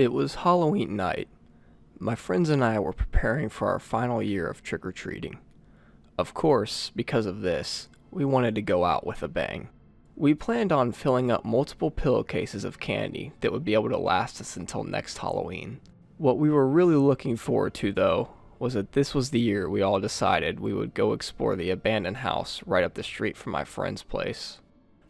It was Halloween night. My friends and I were preparing for our final year of trick-or-treating. Of course, because of this, we wanted to go out with a bang. We planned on filling up multiple pillowcases of candy that would be able to last us until next Halloween. What we were really looking forward to, though, was that this was the year we all decided we would go explore the abandoned house right up the street from my friend's place.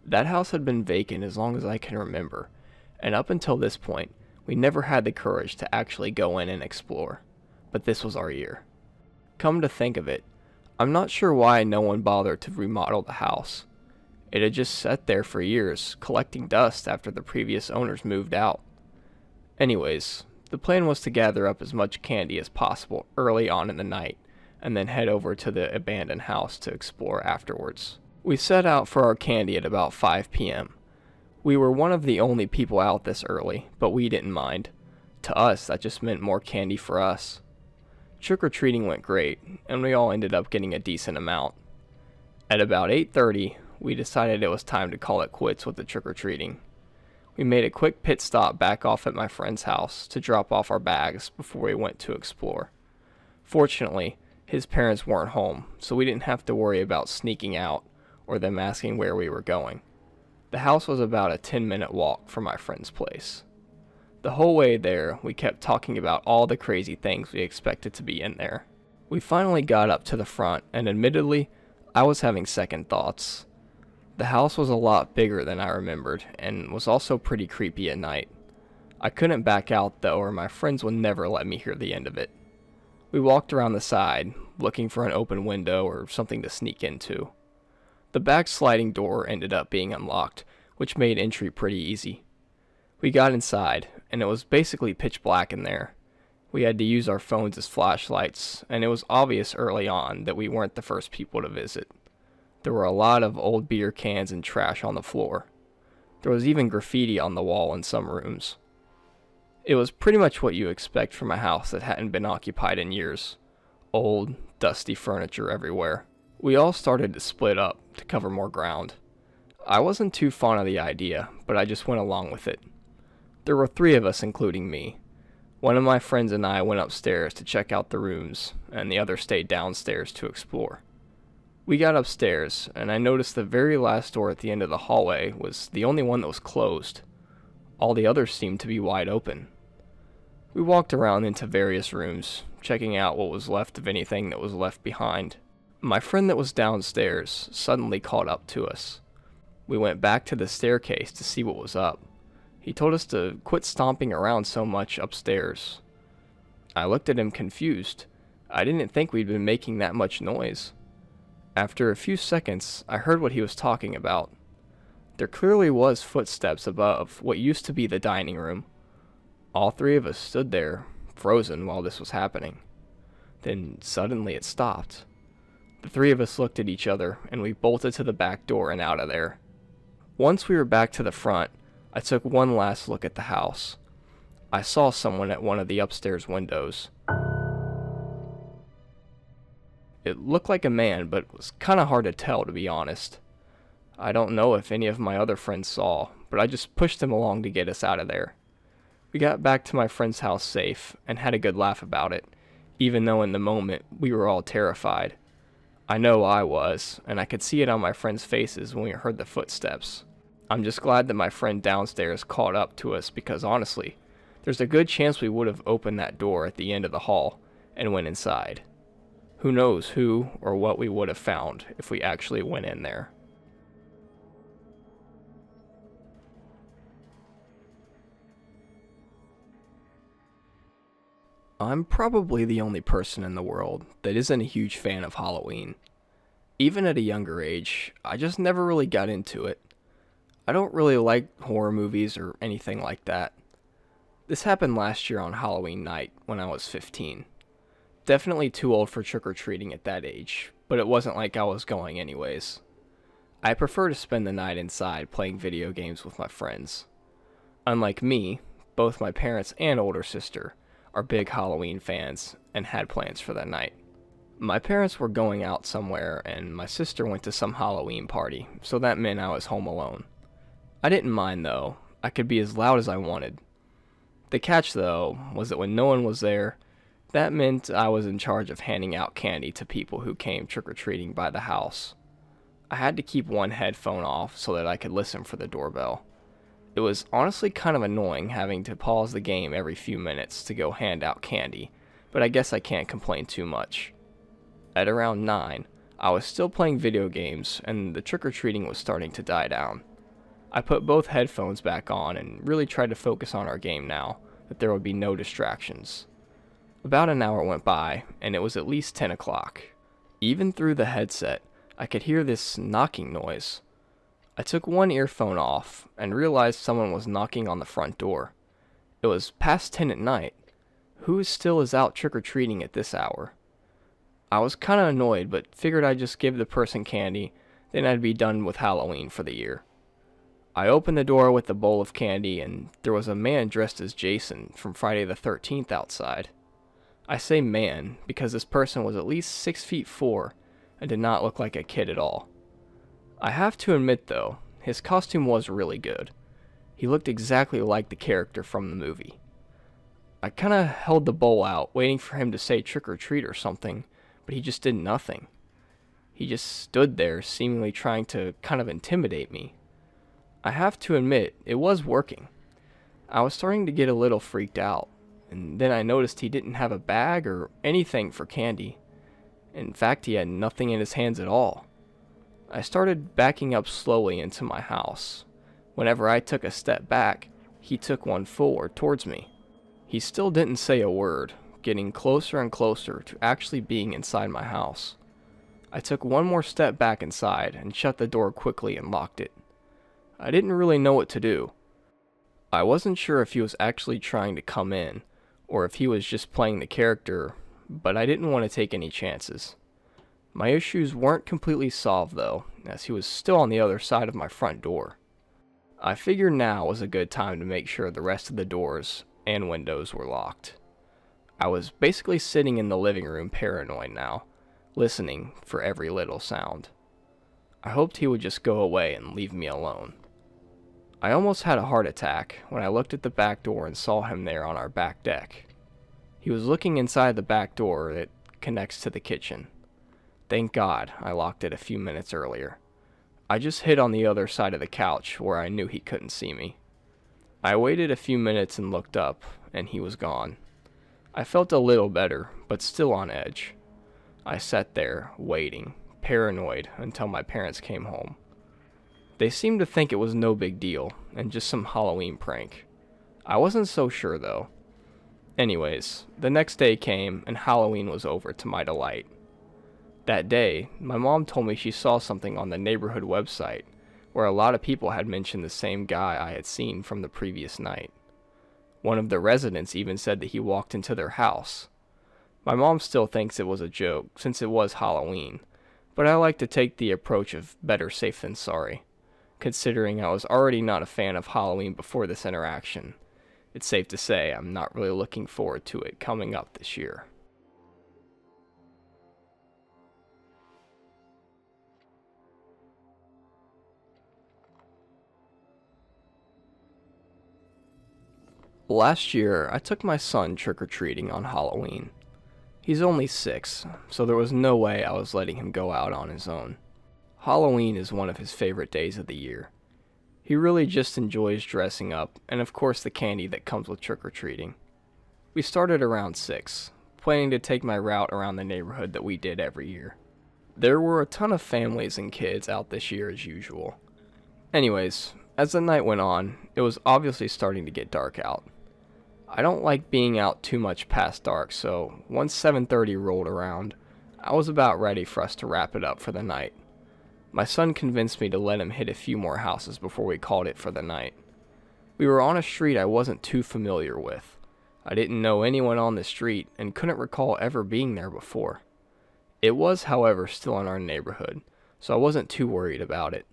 That house had been vacant as long as I can remember, and up until this point, we never had the courage to actually go in and explore. But this was our year. Come to think of it, I'm not sure why no one bothered to remodel the house. It had just sat there for years, collecting dust after the previous owners moved out. Anyways, the plan was to gather up as much candy as possible early on in the night, and then head over to the abandoned house to explore afterwards. We set out for our candy at about 5 p.m. We were one of the only people out this early, but we didn't mind. To us, that just meant more candy for us. Trick-or-treating went great, and we all ended up getting a decent amount. At about 8:30, we decided it was time to call it quits with the trick-or-treating. We made a quick pit stop back off at my friend's house to drop off our bags before we went to explore. Fortunately, his parents weren't home, so we didn't have to worry about sneaking out or them asking where we were going. The house was about a 10-minute walk from my friend's place. The whole way there, we kept talking about all the crazy things we expected to be in there. We finally got up to the front, and admittedly, I was having second thoughts. The house was a lot bigger than I remembered, and was also pretty creepy at night. I couldn't back out though, or my friends would never let me hear the end of it. We walked around the side, looking for an open window or something to sneak into. The back sliding door ended up being unlocked, which made entry pretty easy. We got inside, and it was basically pitch black in there. We had to use our phones as flashlights, and it was obvious early on that we weren't the first people to visit. There were a lot of old beer cans and trash on the floor. There was even graffiti on the wall in some rooms. It was pretty much what you expect from a house that hadn't been occupied in years. Old, dusty furniture everywhere. We all started to split up to cover more ground. I wasn't too fond of the idea, but I just went along with it. There were 3 of us, including me. One of my friends and I went upstairs to check out the rooms, and the other stayed downstairs to explore. We got upstairs, and I noticed the very last door at the end of the hallway was the only one that was closed. All the others seemed to be wide open. We walked around into various rooms, checking out what was left of anything that was left behind. My friend that was downstairs suddenly caught up to us. We went back to the staircase to see what was up. He told us to quit stomping around so much upstairs. I looked at him confused. I didn't think we'd been making that much noise. After a few seconds, I heard what he was talking about. There clearly was footsteps above what used to be the dining room. All 3 of us stood there, frozen while this was happening. Then suddenly it stopped. The 3 of us looked at each other, and we bolted to the back door and out of there. Once we were back to the front, I took one last look at the house. I saw someone at one of the upstairs windows. It looked like a man, but it was kinda hard to tell, to be honest. I don't know if any of my other friends saw, but I just pushed him along to get us out of there. We got back to my friend's house safe, and had a good laugh about it, even though in the moment we were all terrified. I know I was, and I could see it on my friends' faces when we heard the footsteps. I'm just glad that my friend downstairs caught up to us because honestly, there's a good chance we would have opened that door at the end of the hall and went inside. Who knows who or what we would have found if we actually went in there. I'm probably the only person in the world that isn't a huge fan of Halloween. Even at a younger age, I just never really got into it. I don't really like horror movies or anything like that. This happened last year on Halloween night when I was 15. Definitely too old for trick-or-treating at that age, but it wasn't like I was going anyways. I prefer to spend the night inside playing video games with my friends. Unlike me, both my parents and older sister are big Halloween fans and had plans for that night. My parents were going out somewhere and my sister went to some Halloween party, so that meant I was home alone. I didn't mind though. I could be as loud as I wanted. The catch, though, was that when no one was there, that meant I was in charge of handing out candy to people who came trick-or-treating by the house. I had to keep one headphone off so that I could listen for the doorbell. It was honestly kind of annoying having to pause the game every few minutes to go hand out candy, but I guess I can't complain too much. At around 9, I was still playing video games and the trick-or-treating was starting to die down. I put both headphones back on and really tried to focus on our game now, that there would be no distractions. About an hour went by, and it was at least 10 o'clock. Even through the headset, I could hear this knocking noise. I took one earphone off and realized someone was knocking on the front door. It was past 10 at night. Who still is out trick-or-treating at this hour? I was kinda annoyed, but figured I'd just give the person candy, then I'd be done with Halloween for the year. I opened the door with a bowl of candy, and there was a man dressed as Jason from Friday the 13th outside. I say man because this person was at least 6'4" and did not look like a kid at all. I have to admit though, his costume was really good. He looked exactly like the character from the movie. I kinda held the bowl out, waiting for him to say trick or treat or something, but he just did nothing. He just stood there, seemingly trying to kind of intimidate me. I have to admit, it was working. I was starting to get a little freaked out, and then I noticed he didn't have a bag or anything for candy. In fact, he had nothing in his hands at all. I started backing up slowly into my house. Whenever I took a step back, he took one forward towards me. He still didn't say a word, getting closer and closer to actually being inside my house. I took one more step back inside and shut the door quickly and locked it. I didn't really know what to do. I wasn't sure if he was actually trying to come in, or if he was just playing the character, but I didn't want to take any chances. My issues weren't completely solved though, as he was still on the other side of my front door. I figured now was a good time to make sure the rest of the doors and windows were locked. I was basically sitting in the living room paranoid now, listening for every little sound. I hoped he would just go away and leave me alone. I almost had a heart attack when I looked at the back door and saw him there on our back deck. He was looking inside the back door that connects to the kitchen. Thank God I locked it a few minutes earlier. I just hid on the other side of the couch where I knew he couldn't see me. I waited a few minutes and looked up, and he was gone. I felt a little better, but still on edge. I sat there, waiting, paranoid, until my parents came home. They seemed to think it was no big deal, and just some Halloween prank. I wasn't so sure though. Anyways, the next day came, and Halloween was over to my delight. That day, my mom told me she saw something on the neighborhood website, where a lot of people had mentioned the same guy I had seen from the previous night. One of the residents even said that he walked into their house. My mom still thinks it was a joke, since it was Halloween, but I like to take the approach of better safe than sorry. Considering I was already not a fan of Halloween before this interaction, it's safe to say I'm not really looking forward to it coming up this year. Last year, I took my son trick-or-treating on Halloween. He's only 6, so there was no way I was letting him go out on his own. Halloween is one of his favorite days of the year. He really just enjoys dressing up, and of course the candy that comes with trick-or-treating. We started around 6, planning to take my route around the neighborhood that we did every year. There were a ton of families and kids out this year as usual. Anyways, as the night went on, it was obviously starting to get dark out. I don't like being out too much past dark, so once 7:30 rolled around, I was about ready for us to wrap it up for the night. My son convinced me to let him hit a few more houses before we called it for the night. We were on a street I wasn't too familiar with. I didn't know anyone on the street and couldn't recall ever being there before. It was, however, still in our neighborhood, so I wasn't too worried about it.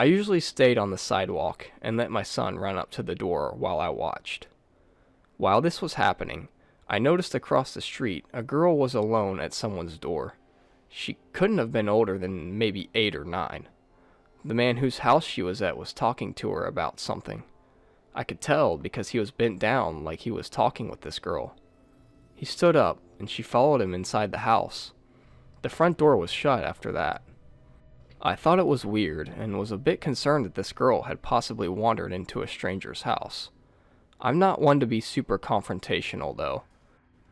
I usually stayed on the sidewalk and let my son run up to the door while I watched. While this was happening, I noticed across the street a girl was alone at someone's door. She couldn't have been older than maybe 8 or 9. The man whose house she was at was talking to her about something. I could tell because he was bent down like he was talking with this girl. He stood up, and she followed him inside the house. The front door was shut after that. I thought it was weird, and was a bit concerned that this girl had possibly wandered into a stranger's house. I'm not one to be super confrontational, though.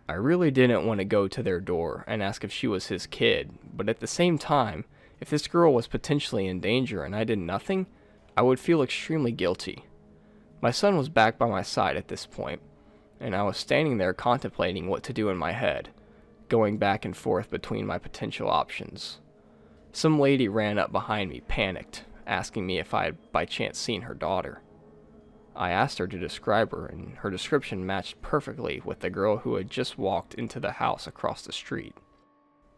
I really didn't want to go to their door and ask if she was his kid, but at the same time, if this girl was potentially in danger and I did nothing, I would feel extremely guilty. My son was back by my side at this point, and I was standing there contemplating what to do in my head, going back and forth between my potential options. Some lady ran up behind me, panicked, asking me if I had by chance seen her daughter. I asked her to describe her, and her description matched perfectly with the girl who had just walked into the house across the street.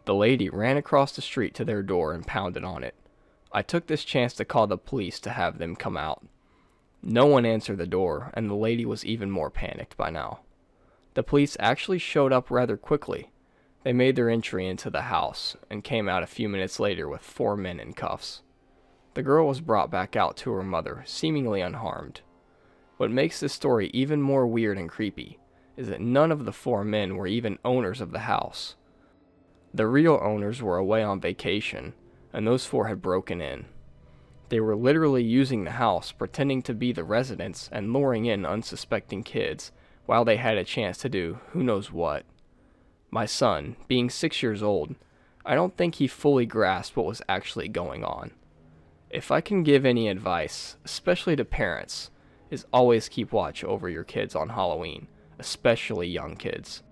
The lady ran across the street to their door and pounded on it. I took this chance to call the police to have them come out. No one answered the door, and the lady was even more panicked by now. The police actually showed up rather quickly. They made their entry into the house, and came out a few minutes later with 4 men in cuffs. The girl was brought back out to her mother, seemingly unharmed. What makes this story even more weird and creepy is that none of the 4 men were even owners of the house. The real owners were away on vacation, and those 4 had broken in. They were literally using the house, pretending to be the residents and luring in unsuspecting kids while they had a chance to do who knows what. My son, being 6 years old, I don't think he fully grasped what was actually going on. If I can give any advice, especially to parents, is always keep watch over your kids on Halloween, especially young kids.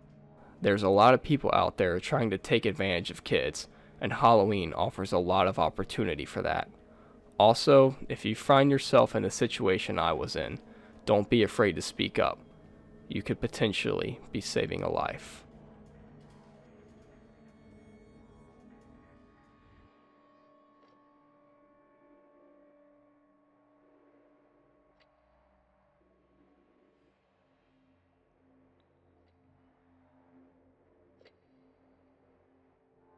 There's a lot of people out there trying to take advantage of kids, and Halloween offers a lot of opportunity for that. Also, if you find yourself in the situation I was in, don't be afraid to speak up. You could potentially be saving a life.